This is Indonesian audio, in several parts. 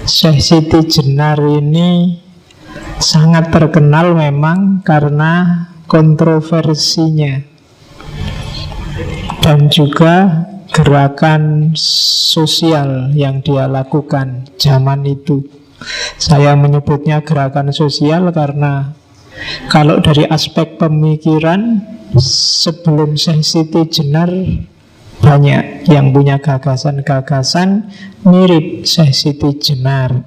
Syekh Siti Jenar ini sangat terkenal memang karena kontroversinya dan juga gerakan sosial yang dia lakukan zaman itu. Saya menyebutnya gerakan sosial karena kalau dari aspek pemikiran, sebelum Syekh Siti Jenar banyak yang punya gagasan-gagasan mirip Syekh Siti Jenar.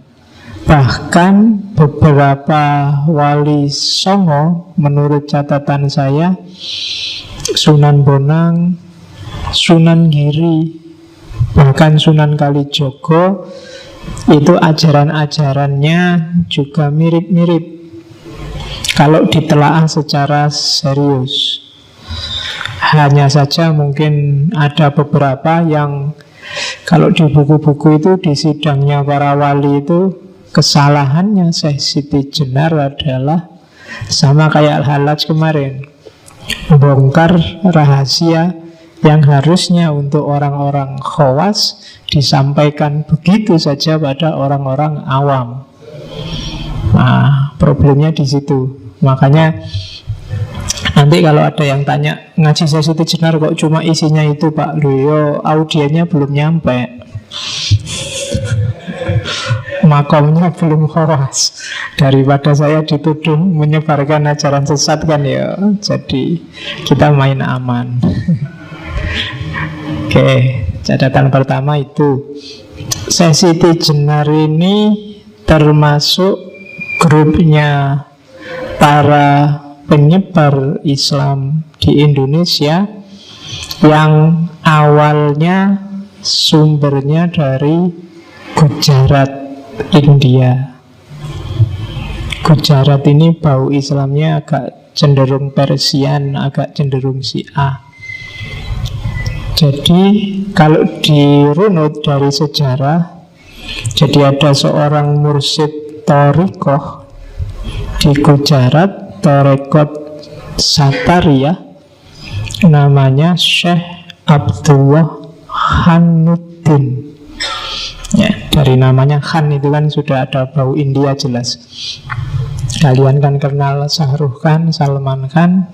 Bahkan beberapa wali songo, menurut catatan saya, Sunan Bonang, Sunan Giri, bahkan Sunan Kalijogo, itu ajaran-ajarannya juga mirip-mirip kalau ditelaah secara serius. Hanya saja mungkin ada beberapa yang kalau di buku-buku itu, di sidangnya para wali itu, kesalahannya Syekh Siti Jenar adalah sama kayak Al-Hallaj kemarin, bongkar rahasia yang harusnya untuk orang-orang khawas disampaikan begitu saja pada orang-orang awam. Nah, problemnya di situ. Makanya nanti kalau ada yang tanya, ngaji Syekh Siti Jenar kok cuma isinya itu Pak, loh audiennya belum nyampe, makomnya belum khawas. Daripada saya dituduh menyebarkan ajaran sesat kan ya, jadi kita main aman. Oke, catatan pertama itu, Syekh Siti Jenar ini termasuk grupnya para penyebar Islam di Indonesia yang awalnya sumbernya dari Gujarat, India. Gujarat ini bau Islamnya agak cenderung Persian, agak cenderung Syiah. Jadi kalau dirunut dari sejarah, jadi ada seorang mursyid Thariqah di Gujarat, Tarekat Satariyah, namanya Syekh Abdullah Khanuddin. Ya, dari namanya Khan itu kan sudah ada bau India jelas. Kalian kan kenal Shahrukh Khan, Salman Khan,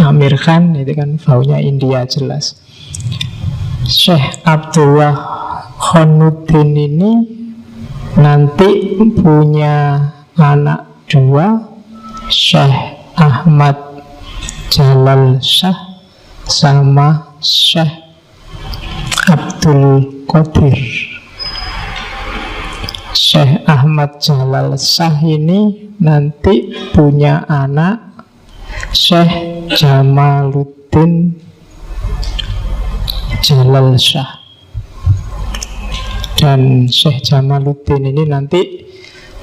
Amir Khan, itu kan baunya India jelas. Syekh Abdullah Khanuddin ini nanti punya anak dua, Syekh Ahmad Jalal Shah sama Syekh Abdul Qadir. Syekh Ahmad Jalal Shah ini nanti punya anak Syekh Jamaluddin Jalal Shah. Dan Syekh Jamaluddin ini nanti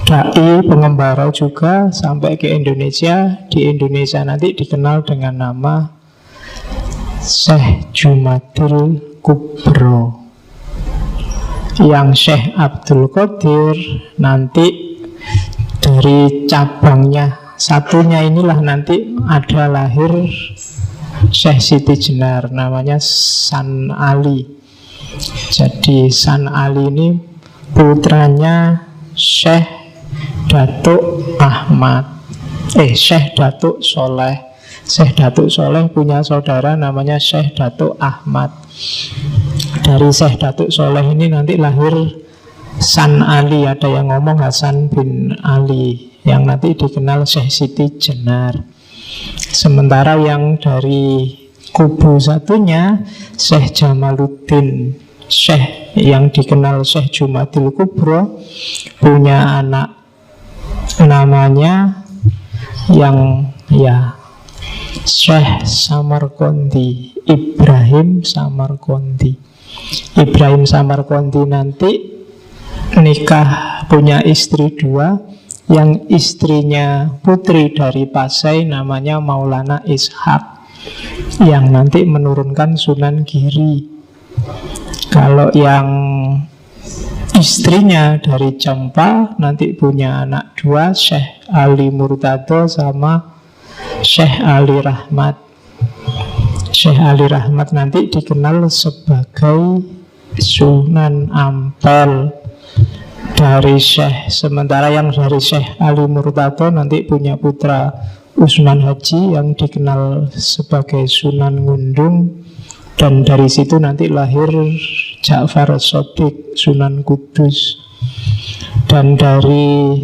dai pengembara juga sampai ke Indonesia. Di Indonesia nanti dikenal dengan nama Syekh Jumadil Kubro. Yang Syekh Abdul Qadir nanti dari cabangnya satunya inilah nanti ada lahir Syekh Siti Jenar, namanya San Ali. Jadi San Ali ini putranya Syekh Datuk Ahmad, Syekh Datuk Soleh. Syekh Datuk Soleh punya saudara namanya Syekh Datuk Ahmad. Dari Syekh Datuk Soleh ini nanti lahir San Ali. Ada yang ngomong Hasan bin Ali, yang nanti dikenal Syekh Siti Jenar. Sementara yang dari kubu satunya, Syekh Jamaluddin, Syekh yang dikenal Syekh Jumadil Kubro, punya anak namanya yang Syekh Samarqandi, Ibrahim Samarqandi. Ibrahim Samarqandi nanti nikah, punya istri dua. Yang istrinya putri dari Pasai namanya Maulana Ishaq, yang nanti menurunkan Sunan Giri. Kalau yang istrinya dari Cempa nanti punya anak dua, Syekh Ali Murtado sama Syekh Ali Rahmat. Syekh Ali Rahmat nanti dikenal sebagai Sunan Ampel dari Syekh. Sementara yang dari Syekh Ali Murtado nanti punya putra Usman Haji yang dikenal sebagai Sunan Ngundung. Dan dari situ nanti lahir Ja'far Shadiq, Sunan Kudus. Dan dari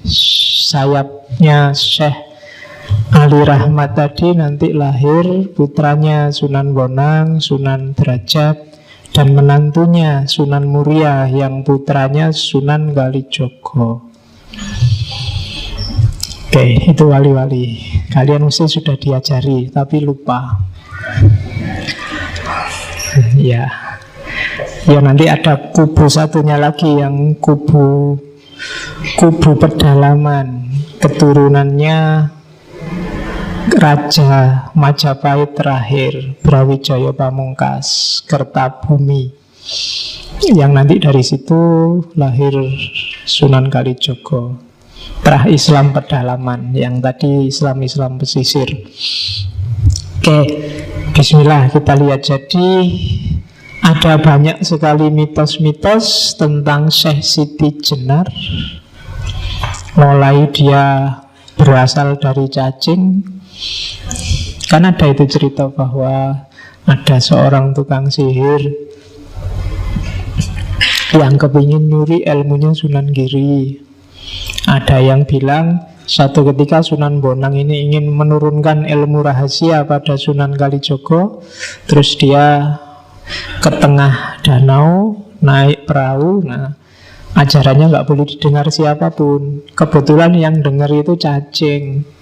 sayapnya Syekh Ali Rahmat tadi nanti lahir putranya Sunan Bonang, Sunan Derajat, dan menantunya Sunan Muria yang putranya Sunan Kalijogo. Oke, itu wali-wali. Kalian mesti sudah diajari, tapi lupa. Ya, nanti ada kubu satunya lagi yang kubu pedalaman, keturunannya Raja Majapahit terakhir, Brawijaya Pamungkas, Kertabumi. Yang nanti dari situ lahir Sunan Kalijogo. Terah Islam pedalaman, yang tadi Islam pesisir. Oke, bismillah, kita lihat. Jadi ada banyak sekali mitos-mitos tentang Syekh Siti Jenar. Mulai dia berasal dari cacing. Kan ada itu cerita bahwa ada seorang tukang sihir yang kepingin nyuri ilmunya Sunan Giri. Ada yang bilang suatu ketika Sunan Bonang ini ingin menurunkan ilmu rahasia pada Sunan Kalijogo. Terus dia ke tengah danau, naik perahu. Nah, ajarannya nggak boleh didengar siapapun. Kebetulan yang dengar itu cacing.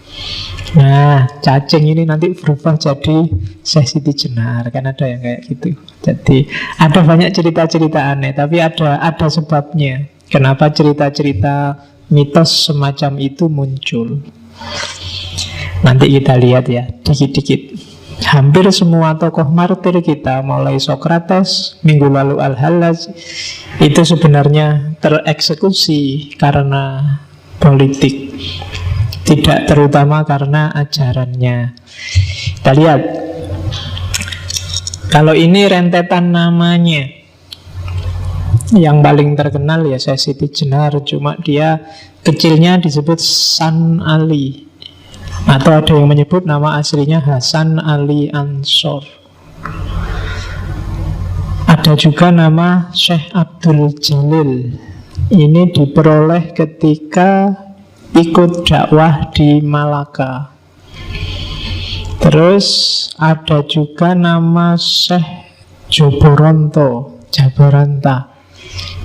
Nah, cacing ini nanti berubah jadi Syekh Siti Jenar. Kan ada yang kayak gitu. Jadi ada banyak cerita-cerita aneh, tapi ada sebabnya. Kenapa cerita-cerita mitos semacam itu muncul? Nanti kita lihat ya, dikit-dikit. Hampir semua tokoh martir kita, mulai Sokrates, minggu lalu Al-Hallaj, itu sebenarnya tereksekusi karena politik, tidak terutama karena ajarannya. Kita lihat. Kalau ini rentetan namanya, yang paling terkenal ya Syekh Siti Jenar. Cuma dia kecilnya disebut San Ali, atau ada yang menyebut nama aslinya Hasan Ali Ansor. Ada juga nama Syekh Abdul Jalil. Ini diperoleh ketika ikut dakwah di Malaka. Terus ada juga nama Syekh Joboronto, Jabaranta.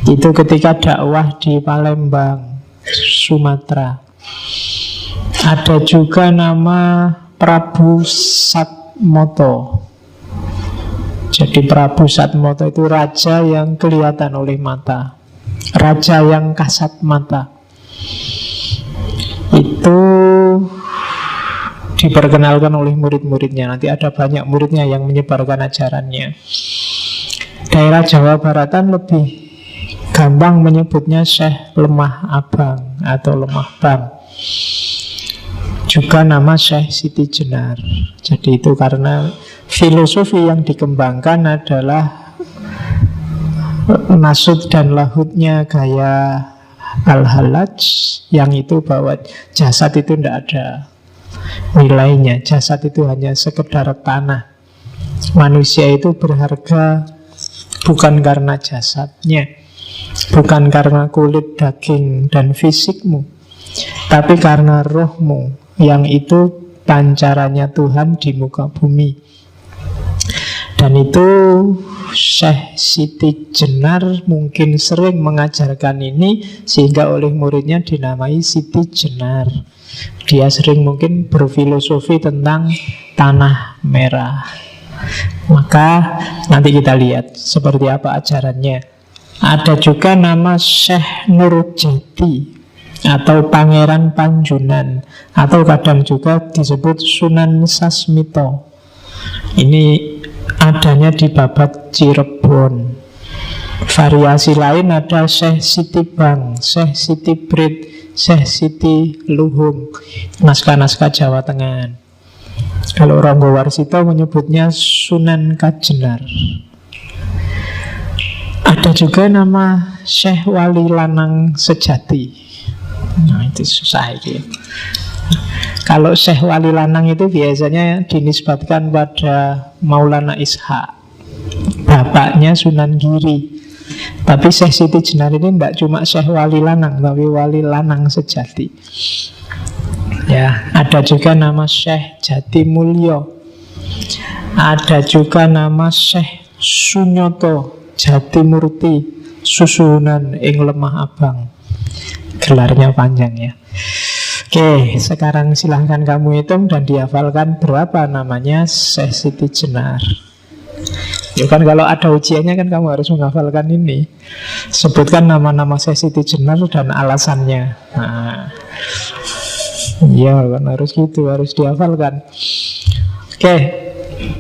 Itu ketika dakwah di Palembang, Sumatera. Ada juga nama Prabu Satmoto. Jadi Prabu Satmoto itu raja yang kelihatan oleh mata, raja yang kasat mata. Itu diperkenalkan oleh murid-muridnya. Nanti ada banyak muridnya yang menyebarkan ajarannya. Daerah Jawa Baratan lebih gampang menyebutnya Syekh Lemah Abang atau Lemah Bang. Juga nama Syekh Siti Jenar. Jadi itu karena filosofi yang dikembangkan adalah nasud dan lahutnya gaya Al-Hallaj, yang itu bahwa jasad itu tidak ada nilainya. Jasad itu hanya sekedar tanah. Manusia itu berharga bukan karena jasadnya, bukan karena kulit, daging, dan fisikmu, tapi karena rohmu, yang itu pancarannya Tuhan di muka bumi. Dan itu Syekh Siti Jenar mungkin sering mengajarkan ini, sehingga oleh muridnya dinamai Siti Jenar. Dia sering mungkin berfilosofi tentang tanah merah. Maka nanti kita lihat seperti apa ajarannya. Ada juga nama Syekh Nurjati atau Pangeran Panjunan, atau kadang juga disebut Sunan Sasmito. Ini adanya di Babat Cirebon. Variasi lain ada Syekh Siti Bang, Syekh Siti Brit, Syekh Siti Luhung, naskah-naskah Jawa Tengah. Kalau Ronggo Warsito menyebutnya Sunan Kajenar. Ada juga nama Syekh Wali Lanang Sejati. Nah itu susah itu. Kalau Syekh Wali Lanang itu biasanya dinisbatkan pada Maulana Ishaq, bapaknya Sunan Giri. Tapi Syekh Siti Jenar ini tidak cuma Syekh Wali Lanang, tapi Wali Lanang Sejati. Ya, ada juga nama Syekh Jati Mulyo. Ada juga nama Syekh Sunyoto Jatimurti Susunan ing Lemah Abang. Gelarnya panjang ya. Oke, sekarang silahkan kamu hitung dan dihafalkan berapa namanya Syekh Siti Jenar. Ya kan kalau ada ujiannya kan kamu harus menghafalkan ini. Sebutkan nama-nama Syekh Siti Jenar dan alasannya. Nah, iya kan harus gitu, harus dihafalkan. Oke,